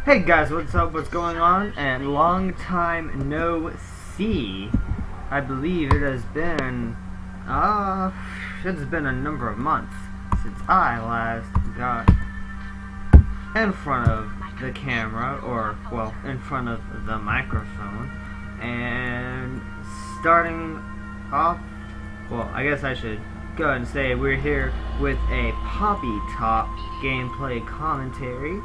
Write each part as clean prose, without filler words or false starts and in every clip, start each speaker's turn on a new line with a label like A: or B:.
A: Hey guys, what's up? What's going on? And long time no see. I believe it's been a number of months since I last got in front of the camera, or well, in front of the microphone. And starting off, well, I guess I should go ahead and say we're here with a Poppy Top gameplay commentary.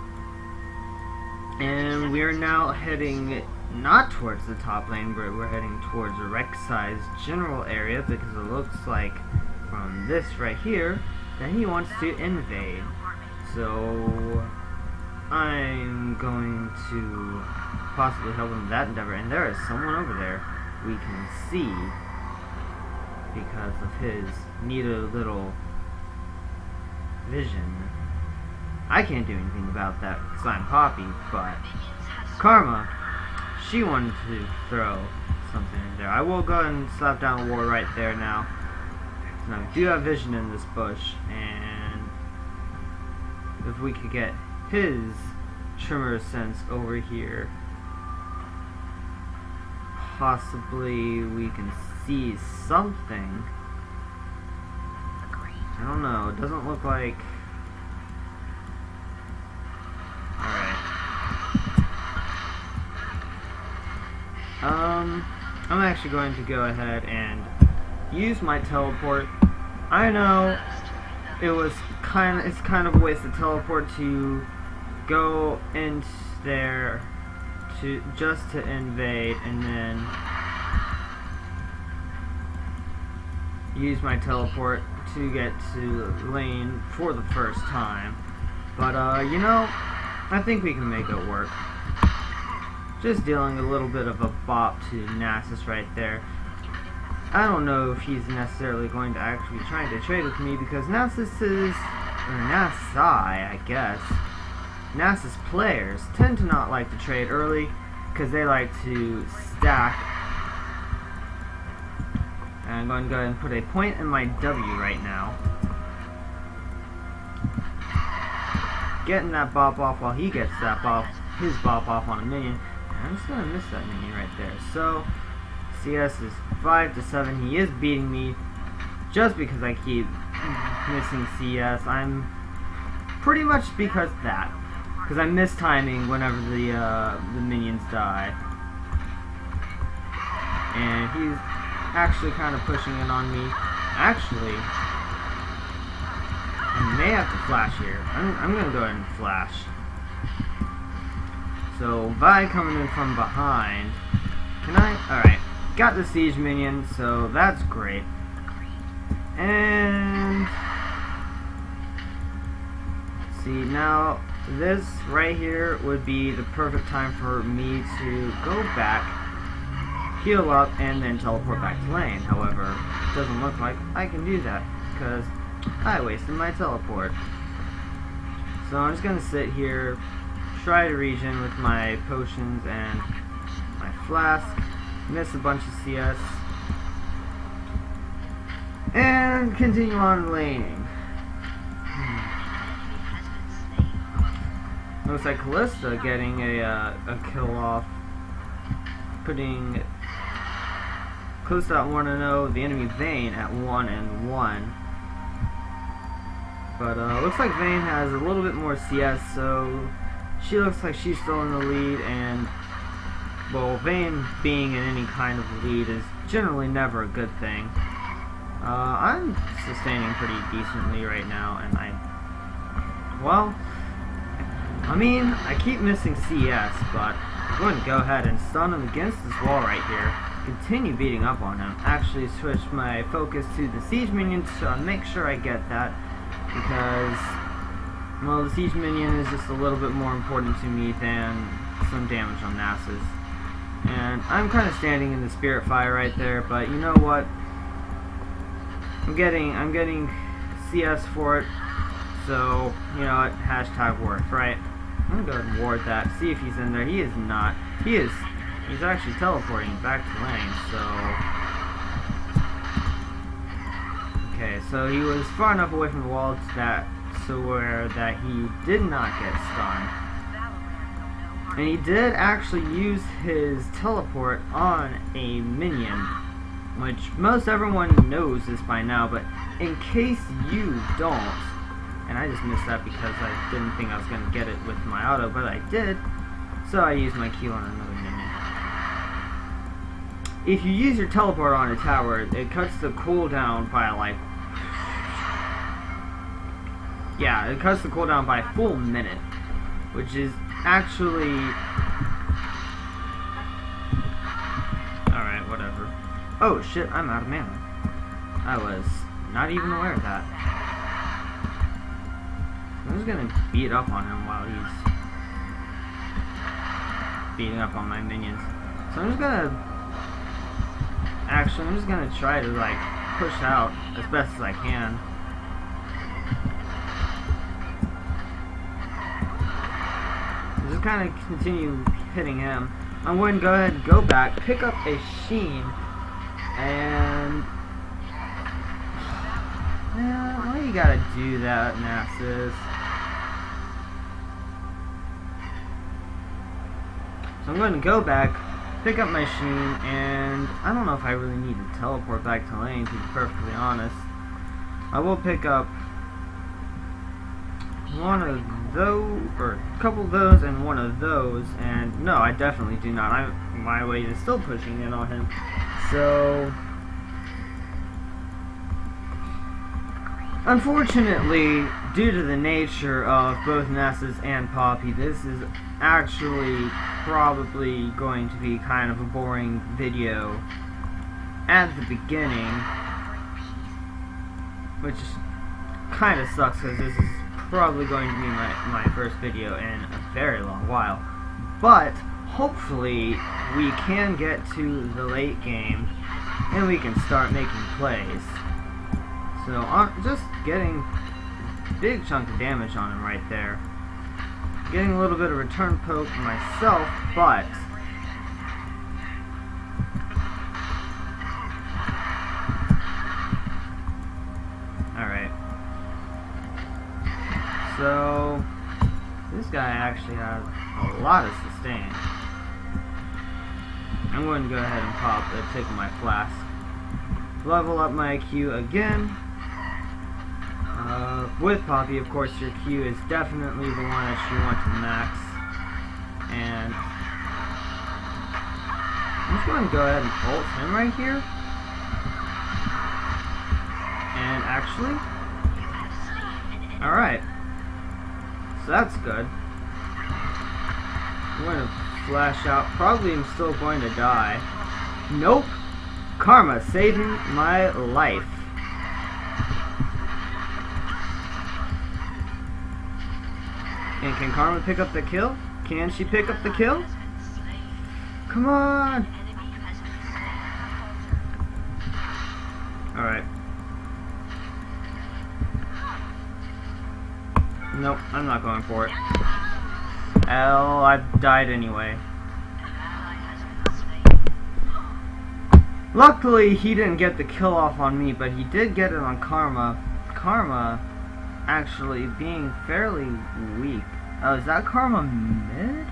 A: And we're now heading not towards the top lane, but we're heading towards a Rek'Sai's general area, because it looks like from this right here that he wants to invade. So I'm going to possibly help him in that endeavor. And there is someone over there we can see because of his neato little vision. I can't do anything about that because I'm Poppy, but Karma, she wanted to throw something in there. I will go ahead and slap down a ward right there now. So now we do have vision in this bush, and if we could get his Tremor Sense over here, possibly we can see something. I don't know, it doesn't look like... I'm actually going to go ahead and use my teleport. I know it's kind of a waste of teleport to go into there just to invade and then use my teleport to get to lane for the first time. But you know, I think we can make it work. Just dealing a little bit of a bop to Nasus right there. I don't know if he's necessarily going to actually be trying to trade with me, because Nasus I guess. Nasus players tend to not like to trade early because they like to stack. And I'm going to go ahead and put a point in my W right now. Getting that bop off while he gets that bop, his bop off on a minion. I'm just going to miss that minion right there. So, CS is 5-7. He is beating me just because I keep missing CS. I'm pretty much because that. Because I miss timing whenever the minions die. And he's actually kind of pushing in on me. Actually, I may have to flash here. I'm going to go ahead and flash. So, Vi coming in from behind. Can I? Alright. Got the siege minion, so that's great. And... see, now, this right here would be the perfect time for me to go back, heal up, and then teleport back to lane. However, it doesn't look like I can do that, because I wasted my teleport. So I'm just going to sit here, try to regen with my potions and my flask, miss a bunch of CS, and continue on laning. Looks like Kalista getting a kill off, putting Kalista at 1-0, the enemy Vayne at 1-1. But looks like Vayne has a little bit more CS, so she looks like she's still in the lead, and, well, Vayne being in any kind of lead is generally never a good thing. I'm sustaining pretty decently right now, and I mean, I keep missing CS, but I'm going to go ahead and stun him against this wall right here, continue beating up on him, actually switch my focus to the siege minion to make sure I get that, because... well, the siege minion is just a little bit more important to me than some damage on Nasus. And I'm kind of standing in the spirit fire right there, but you know what? I'm getting CS for it, so, you know what? Hashtag worth, right? I'm gonna go ahead and ward that, see if he's in there. He is not. He's actually teleporting back to lane, so... okay, so he was far enough away from the wall that he did not get stunned. And he did actually use his teleport on a minion, which most everyone knows this by now, but in case you don't, and I just missed that because I didn't think I was going to get it with my auto, but I did, so I used my Q on another minion. If you use your teleport on a tower, it cuts the cooldown by like, yeah, it cuts the cooldown by a full minute, which is actually, alright, whatever. Oh shit, I'm out of mana. I was not even aware of that. I'm just gonna beat up on him while he's beating up on my minions. So I'm just gonna try to like push out as best as I can. Just kind of continue hitting him. I'm going to go ahead and go back, pick up a Sheen, and why you gotta do that, Nasus? So I'm going to go back, pick up my Sheen, and I don't know if I really need to teleport back to lane, to be perfectly honest. I will pick up one of those, or a couple of those, and one of those, and no, I definitely do not. My weight is still pushing in on him. So, unfortunately, due to the nature of both Nasus and Poppy, this is actually probably going to be kind of a boring video at the beginning, which kind of sucks because this is probably going to be my first video in a very long while. But hopefully we can get to the late game and we can start making plays. So just getting a big chunk of damage on him right there. Getting a little bit of return poke myself, but alright. So this guy actually has a lot of sustain. I'm going to go ahead and pop the tip of my flask. Level up my Q again. With Poppy, of course, your Q is definitely the one that you want to max. And I'm just going to go ahead and ult him right here. And actually, alright. So that's good. I'm going to flash out. Probably I'm still going to die. Nope. Karma saving my life. And can Karma pick up the kill? Can she pick up the kill? Come on! Alright. Nope, I'm not going for it. Hell, I've died anyway. Luckily, he didn't get the kill off on me, but he did get it on Karma. Karma actually being fairly weak. Oh, is that Karma mid?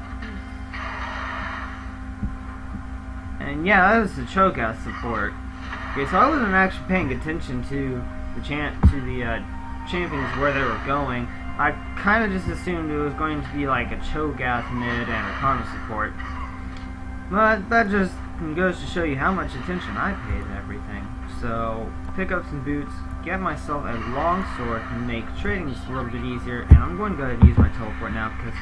A: And yeah, that was the Cho'Gath support. Okay, so I wasn't actually paying attention to the champions where they were going. I kind of just assumed it was going to be like a Cho'Gath mid and a Karma support. But that just goes to show you how much attention I paid to everything. So, pick up some boots, get myself a long sword, and make trading just a little bit easier. And I'm going to go ahead and use my teleport now because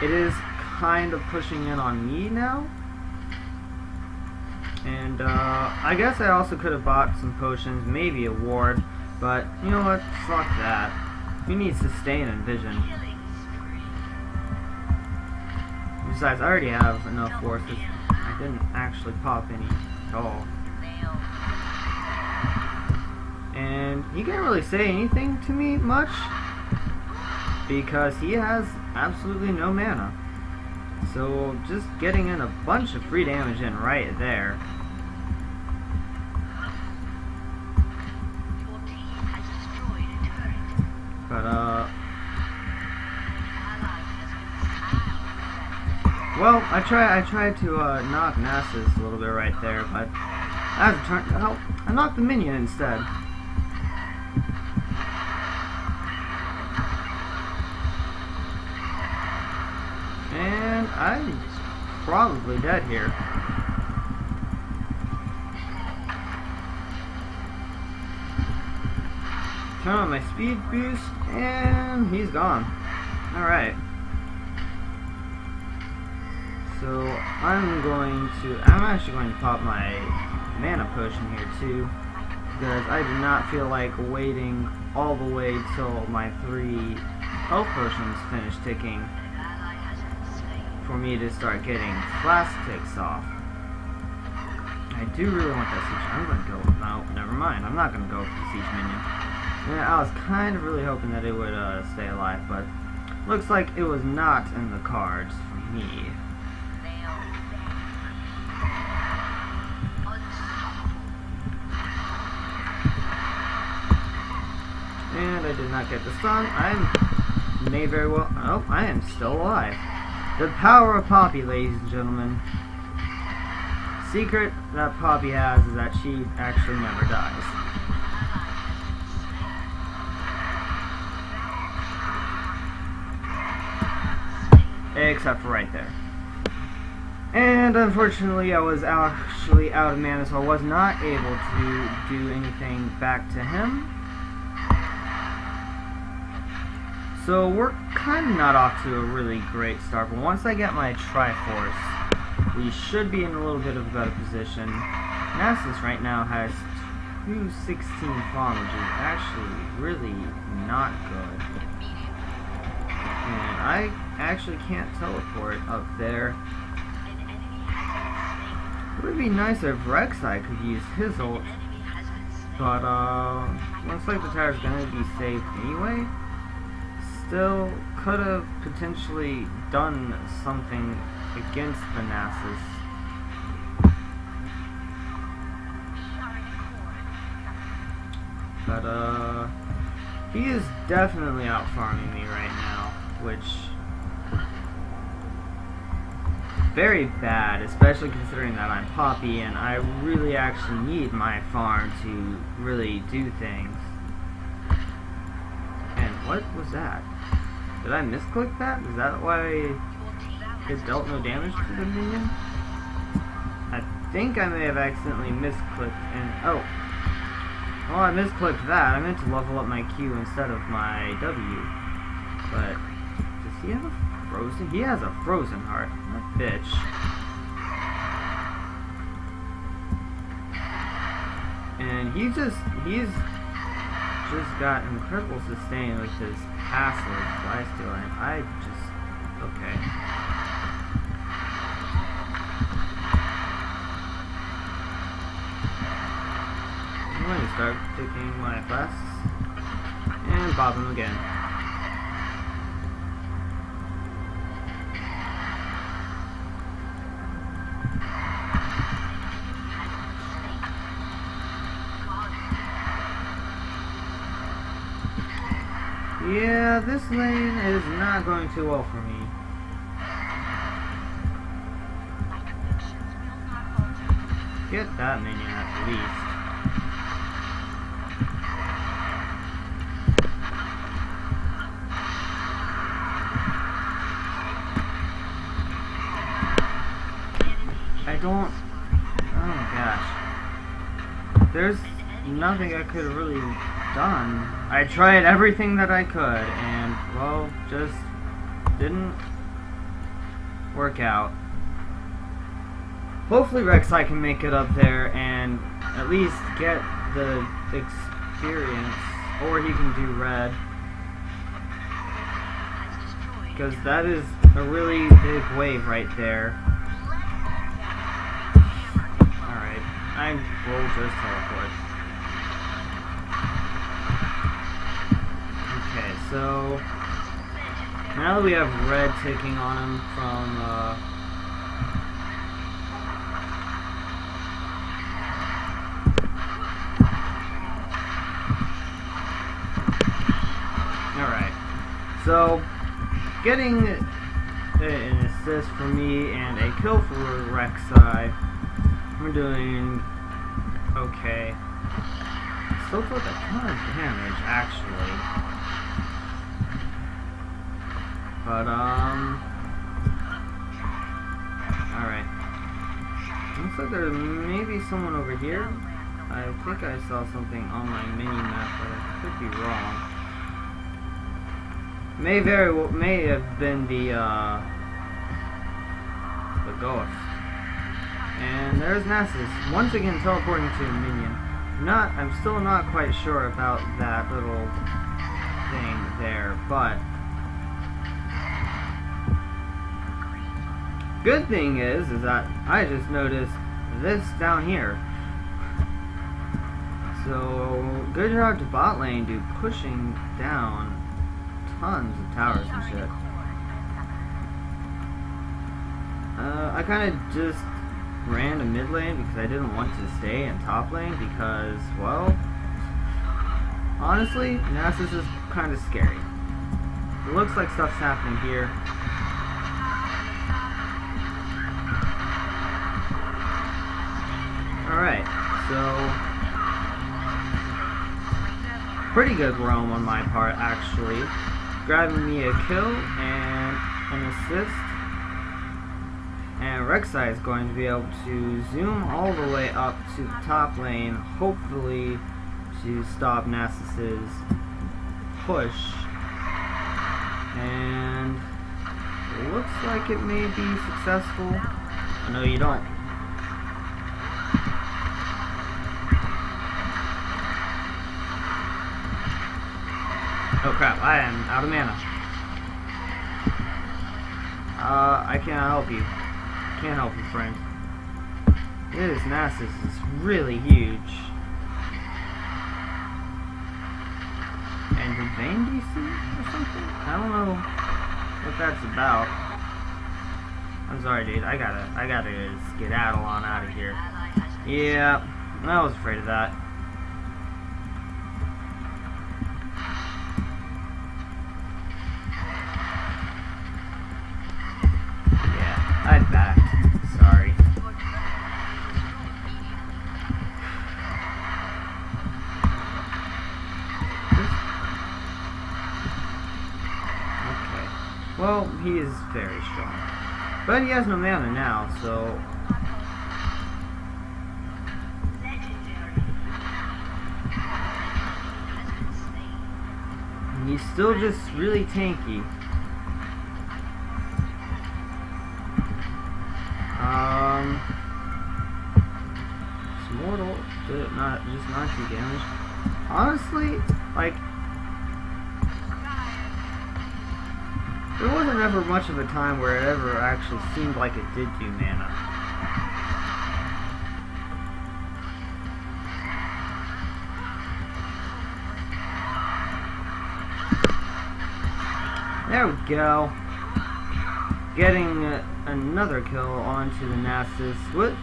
A: it is kind of pushing in on me now. And I guess I also could have bought some potions, maybe a ward, but you know what? Fuck that. We need sustain and vision. Besides, I already have enough forces. I didn't actually pop any at all. And he can't really say anything to me much because he has absolutely no mana. So just getting in a bunch of free damage in right there. But Well, I tried to knock Nasus a little bit right there, but as it turned out, I knocked the minion instead. And I'm probably dead here. Turn on my speed boost, and he's gone. Alright. So I'm actually going to pop my mana potion here too, because I do not feel like waiting all the way till my 3 health potions finish ticking for me to start getting flask ticks off. I do really want that siege. I'm going to go, no, never mind. I'm not going to go for the siege minion. And I was kind of really hoping that it would stay alive, but looks like it was not in the cards for me. And I did not get the stun. I may very well... Oh, I am still alive. The power of Poppy, ladies and gentlemen. Secret that Poppy has is that she actually never dies. Except for right there. And unfortunately, I was actually out of mana, so I was not able to do anything back to him. So we're kind of not off to a really great start, but once I get my Triforce, we should be in a little bit of a better position. Nasus right now has 216 farm, which is actually really not good. And I actually can't teleport up there. It would be nice if Rek'Sai could use his ult, but looks like the tower's gonna be safe anyway. Still could have potentially done something against the Nasus. But he is definitely out farming me right now, which very bad, especially considering that I'm Poppy and I really actually need my farm to really do things. And what was that? Did I misclick that? Is that why it dealt no damage to the minion? I think I may have accidentally misclicked and oh. Well, I misclicked that. I meant to level up my Q instead of my W. But does he have a frozen? He has a frozen heart. That bitch. And he's just got incredible sustain with his passive lifesteal, and I just okay. I'm going to start taking my flasks and pop them again. Yeah, this lane is not going too well for me. Get that minion at least. I don't... Oh my gosh. There's nothing I could have really done. I tried everything that I could, and, well, just didn't work out. Hopefully Rek'Sai can make it up there and at least get the experience, or he can do red. Because that is a really big wave right there. Alright, I will just teleport. Okay, so now that we have red ticking on him from alright, so getting in a assist for me and a kill for Rek'Sai. We're doing okay. Still took a ton of damage, actually. But, alright. Looks like there may be someone over here. I think I saw something on my mini-map, but I could be wrong. May have been the ghost. And there's Nasus, once again teleporting to a minion. I'm still not quite sure about that little thing there, but good thing is that I just noticed this down here. So good job to bot lane, dude, pushing down tons of towers and shit. I kind of just ran to mid lane because I didn't want to stay in top lane because, well, honestly, Nasus is kind of scary. It looks like stuff's happening here. Alright, so pretty good roam on my part, actually. Grabbing me a kill and an assist. And Rek'Sai is going to be able to zoom all the way up to the top lane, hopefully to stop Nasus's push. And it looks like it may be successful. I know you don't. Oh crap, I am out of mana. I cannot help you. Can't help you, friend. This Nasus is really huge. And the Vayne DC or something? I don't know what that's about. I'm sorry, dude. I gotta skedaddle on out of here. Yeah, I was afraid of that. I backed. Sorry. Okay. Well, he is very strong. But he has no mana now, so... he's still just really tanky. Mortal, not 2 damage. Honestly, like, there wasn't ever much of a time where it ever actually seemed like it did do mana. There we go. Getting another kill onto the Nasus with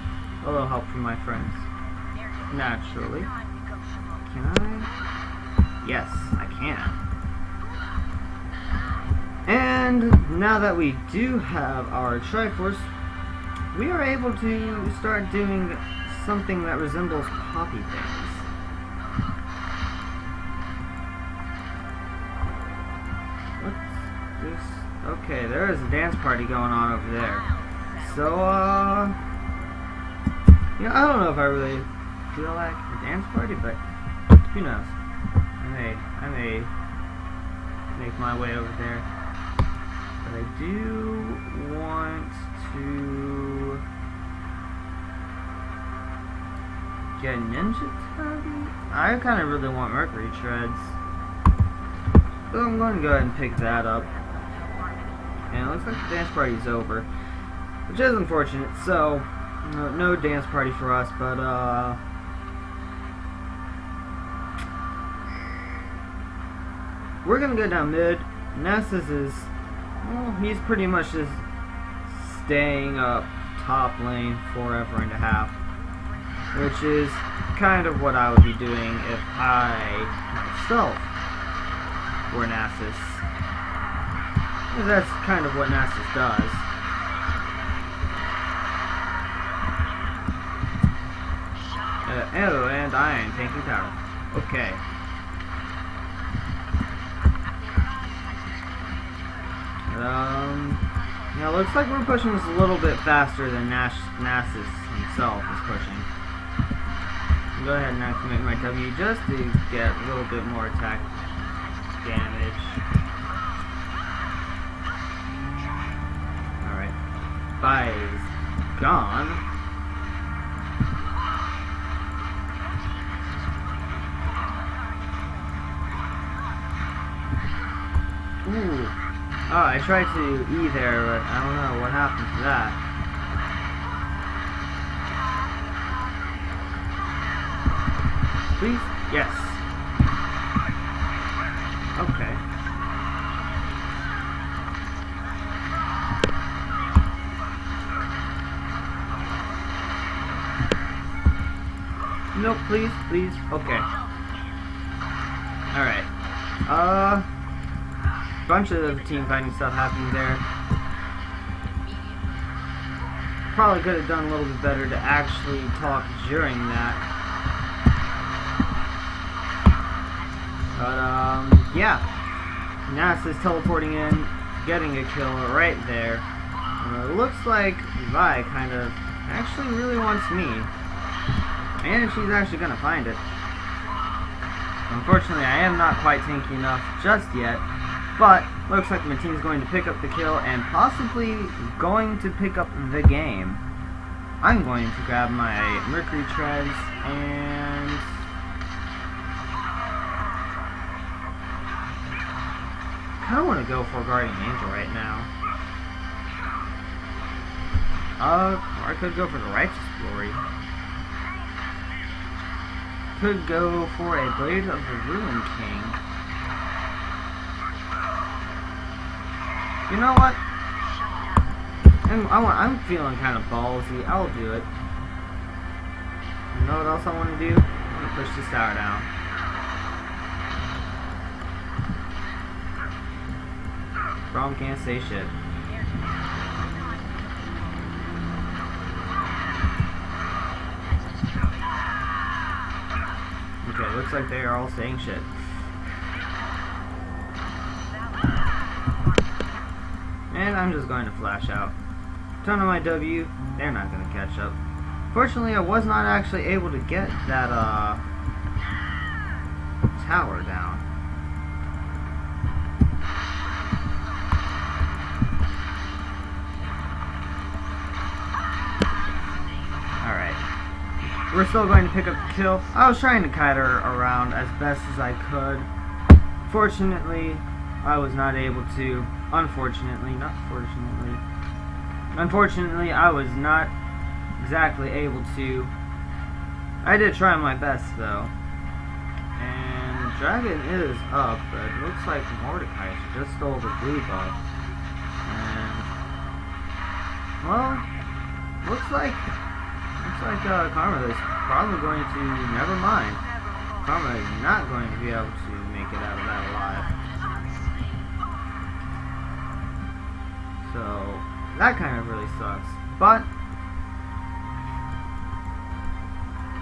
A: a little help from my friends. Naturally. Can I? Yes, I can. And now that we do have our Triforce, we are able to start doing something that resembles poppy things. What's this? Okay, there is a dance party going on over there. So, you know, I don't know if I really feel like a dance party, but who knows? I may make my way over there. But I do want to get Ninja Tubby. I kind of really want Mercury Treads, so I'm going to go ahead and pick that up. And it looks like the dance party's over, which is unfortunate. So no dance party for us, but we're gonna go down mid. Nasus is, well, he's pretty much just staying up top lane forever and a half, which is kind of what I would be doing if I myself were Nasus. That's kind of what Nasus does. Oh, and I am tanking tower. Okay. Yeah, looks like we're pushing this a little bit faster than Nasus himself is pushing. Go ahead and activate my W just to get a little bit more attack damage. Alright. Bye is gone. Ooh. Oh, I tried to E there, but I don't know what happened to that. Please? Yes. Okay. No, please, please. Okay. Alright. Bunch of team fighting stuff happening there. Probably could have done a little bit better to actually talk during that. But, yeah. Nasus teleporting in, getting a kill right there. It looks like Vi kind of actually really wants me. And she's actually gonna find it. Unfortunately, I am not quite tanky enough just yet. But, looks like my team's going to pick up the kill and possibly going to pick up the game. I'm going to grab my Mercury Treads and... I kind of want to go for Guardian Angel right now. Or I could go for the Righteous Glory. Could go for a Blade of the Ruin King. You know what? I'm feeling kind of ballsy. I'll do it. You know what else I want to do? I'm going to push this tower down. Braum can't say shit. Okay, looks like they are all saying shit. And I'm just going to flash out. Turn on my W, they're not going to catch up. Fortunately, I was not actually able to get that, tower down. Alright. We're still going to pick up the kill. I was trying to kite her around as best as I could. Fortunately, I was not able to. Unfortunately, not fortunately. Unfortunately, I was not exactly able to. I did try my best, though. And Dragon is up, but it looks like Mordecai just stole the blue buff. And, well, looks like Karma is probably going to, never mind. Karma is not going to be able to make it out of that alive. So, that kind of really sucks. But,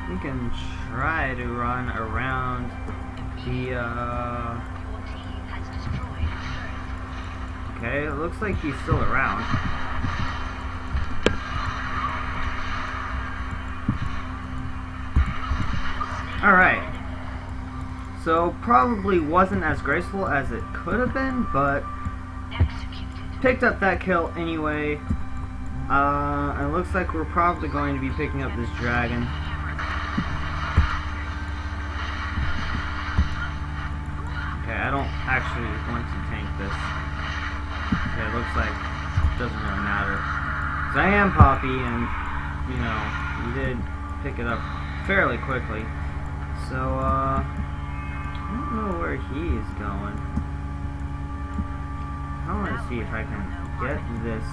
A: we can try to run around the, okay, it looks like he's still around. Alright. So, probably wasn't as graceful as it could have been, but picked up that kill anyway. It looks like we're probably going to be picking up this dragon. Okay, I don't actually want to tank this. Okay, it looks like it doesn't really matter. Because I am Poppy, and, you know, we did pick it up fairly quickly. So, I don't know where he is going. I want to see if I can get this.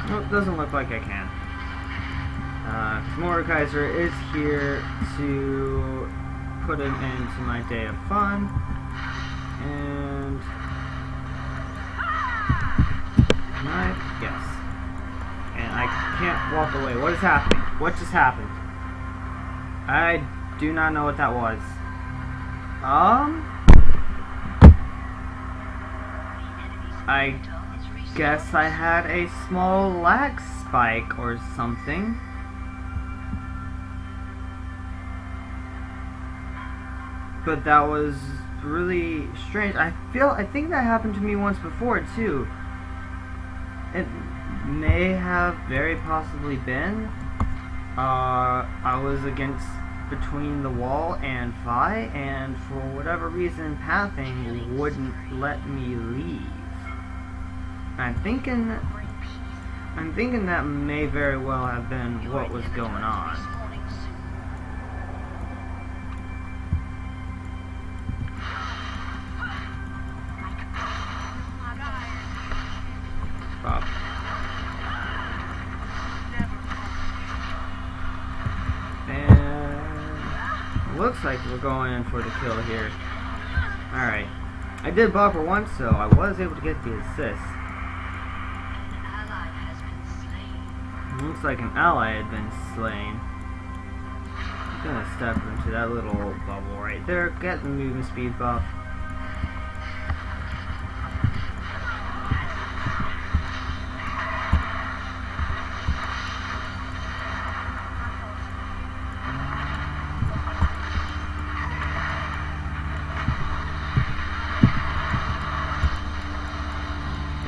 A: Nope, doesn't look like I can. Mordekaiser is here to put an end to my day of fun. And Can I? Yes. And I can't walk away. What is happening? What just happened? I do not know what that was. I guess I had a small lag spike or something. But that was really strange. I think that happened to me once before too. It may have very possibly been I was between the wall and Vi, and for whatever reason pathing wouldn't let me leave. I'm thinking that may very well have been what was going on. Bob. And looks like we're going in for the kill here. Alright. I did bop her once, so I was able to get the assist. Looks like an ally had been slain. I'm gonna step into that little bubble right there, get the movement speed buff.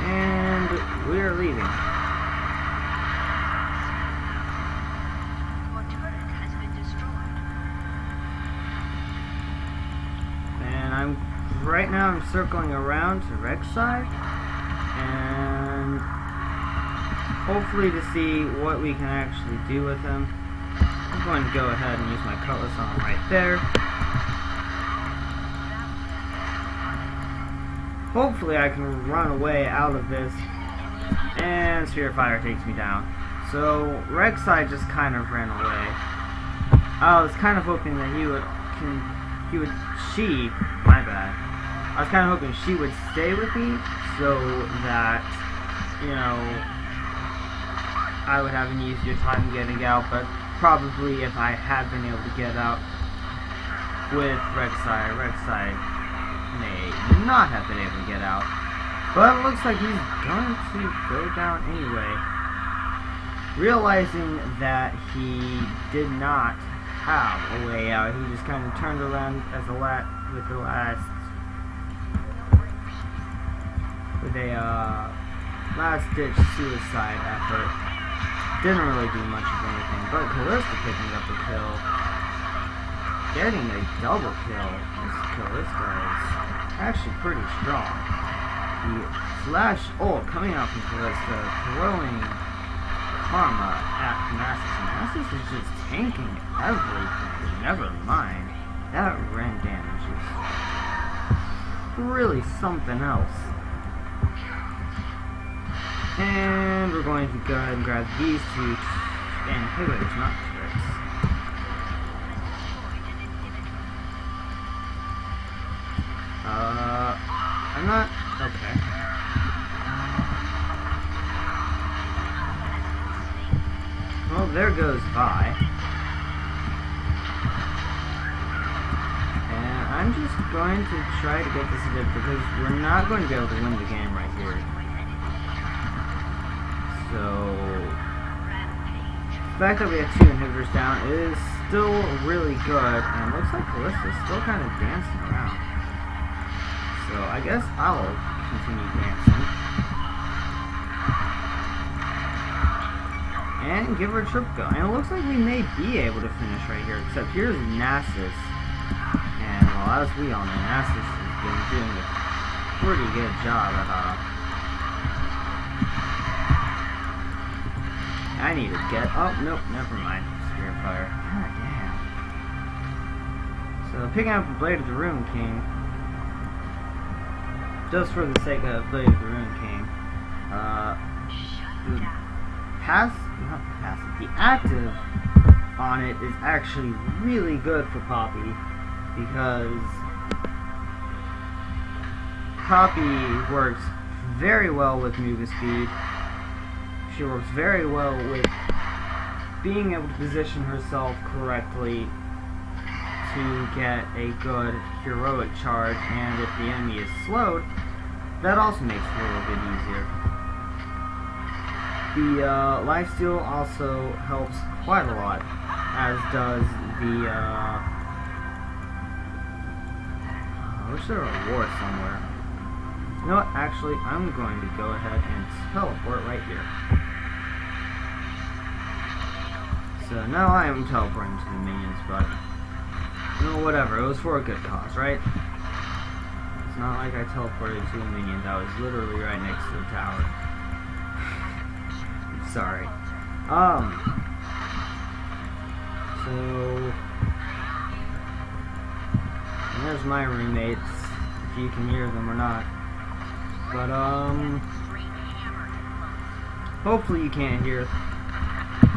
A: And we're leaving. Right now I'm circling around to Rek'Sai and hopefully to see what we can actually do with him. I'm going to go ahead and use my cutlass on him right there. Hopefully I can run away out of this and Sphere of Fire takes me down. So Rek'Sai just kind of ran away. I was kind of hoping that I was kind of hoping she would stay with me so that, you know, I would have an easier time getting out, but probably if I had been able to get out with Rek'Sai may not have been able to get out. But it looks like he's going to go down anyway. Realizing that he did not have a way out, he just kind of turned around as a last-ditch suicide effort. Didn't really do much of anything, but Kalista picking up the kill. Getting a double kill. This Kalista is actually pretty strong. The flash ult coming out from Kalista, throwing karma at Nasus. Nasus is just tanking everything. Never mind. That Ren damage is really something else. And we're going to go ahead and grab these two inhibitors, not turrets. I'm not... okay. Well, there goes Vi. And I'm just going to try to get this inhibitor because we're not going to be able to win the game right here. So, the fact that we have two inhibitors down is still really good, and it looks like Kalista's still kind of dancing around. So, I guess I'll continue dancing. And give her a triple kill. And it looks like we may be able to finish right here, except here's Nasus. And, well, as we all know, Nasus has been doing a pretty good job at, I need to get... oh, nope, never mind. Sphere of Fire. God damn. So, picking up the Blade of the Ruin King, just for the sake of Blade of the Ruin King, the active on it is actually really good for Poppy, because Poppy works very well with Muga speed. She works very well with being able to position herself correctly to get a good heroic charge, and if the enemy is slowed, that also makes it a little bit easier. The lifesteal also helps quite a lot, as does the I wish there were a war somewhere. You know what, actually, I'm going to go ahead and teleport right here. So now I am teleporting to the minions, but you know, whatever, it was for a good cause, right? It's not like I teleported to a minion that was literally right next to the tower. I'm sorry. So and there's my roommates, if you can hear them or not. But hopefully you can't hear.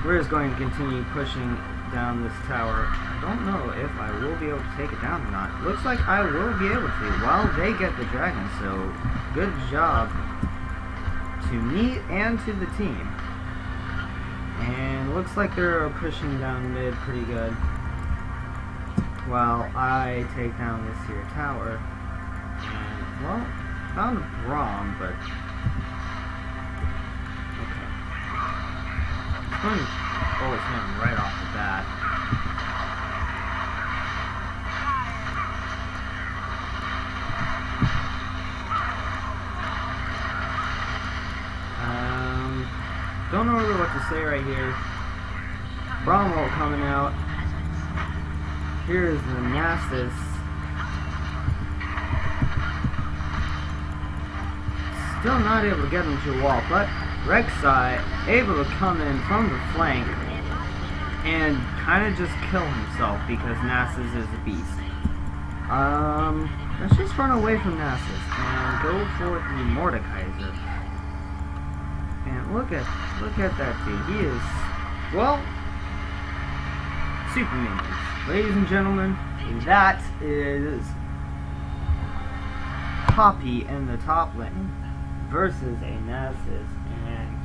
A: We're just going to continue pushing down this tower. I don't know if I will be able to take it down or not. Looks like I will be able to while they get the dragon, so good job to me and to the team. And looks like they're pushing down mid pretty good while I take down this here tower. And, well, found a Braum, but okay. I'm going to bullet him right off the bat. Don't know really what to say right here. Braum ult coming out. Here's the Nasus. Still not able to get him to a wall, but Rek'Sai able to come in from the flank and kind of just kill himself because Nasus is a beast. Let's just run away from Nasus and go for the Mordekaiser. And look at that dude. He is, well, super minions. Ladies and gentlemen, that is Poppy in the top lane versus a Nasus. And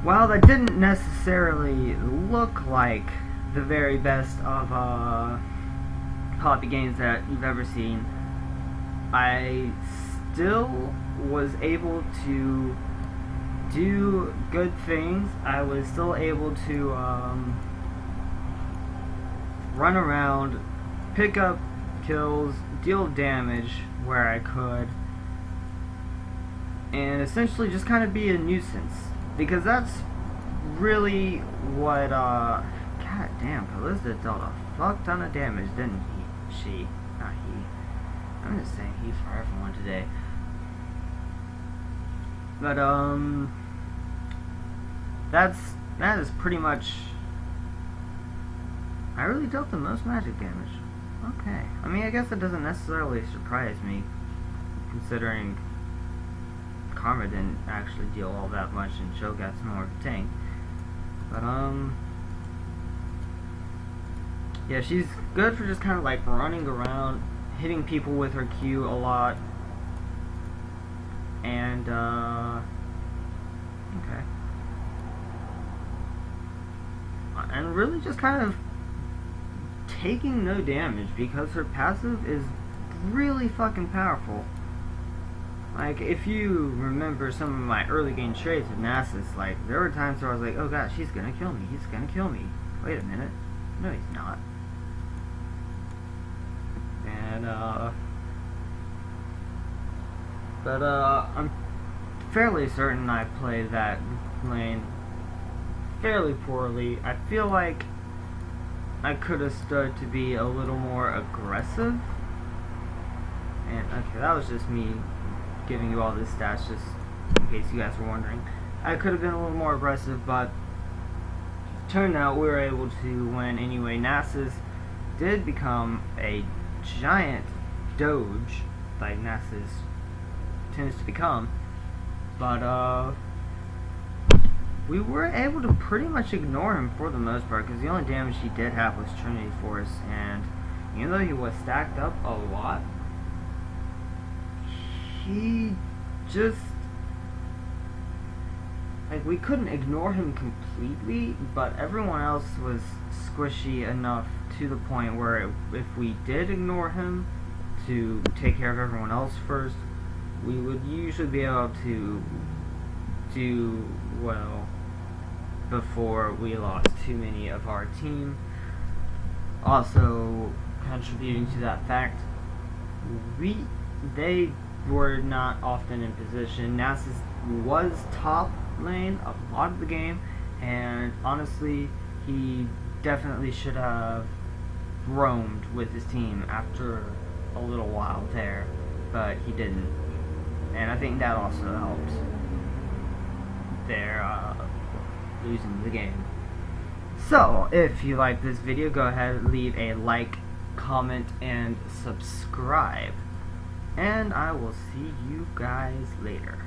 A: while that didn't necessarily look like the very best of Poppy games that you've ever seen, I still was able to do good things. I was still able to run around, pick up kills, deal damage where I could, and essentially just kind of be a nuisance, because that's really what god damn, Kalista dealt a fuck ton of damage, didn't he? She, not he. I'm just saying he for everyone today. But that is pretty much. I really dealt the most magic damage. Okay. I mean, I guess it doesn't necessarily surprise me, considering Karma didn't actually deal all that much and Cho'Gath's more of a tank. But yeah, she's good for just kind of like running around, hitting people with her Q a lot. And, okay. And really just kind of taking no damage because her passive is really fucking powerful. Like, if you remember some of my early game trades with Nasus, like, there were times where I was like, oh god, she's gonna kill me, he's gonna kill me. Wait a minute. No, he's not. And, but, I'm fairly certain I played that lane fairly poorly. I feel like I could have stood to be a little more aggressive. And, okay, that was just me giving you all this stats just in case you guys were wondering. I could have been a little more aggressive, but turned out we were able to win anyway. Nasus did become a giant doge, like Nasus tends to become, but we were able to pretty much ignore him for the most part, because the only damage he did have was Trinity Force, and even though he was stacked up a lot, he just, like, we couldn't ignore him completely, but everyone else was squishy enough to the point where if we did ignore him to take care of everyone else first, we would usually be able to do well before we lost too many of our team. Also, contributing to that fact, they were not often in position. Nasus was top lane a lot of the game, and honestly, he definitely should have roamed with his team after a little while there, but he didn't, and I think that also helped their losing the game. So, if you like this video, go ahead and leave a like, comment, and subscribe. And I will see you guys later.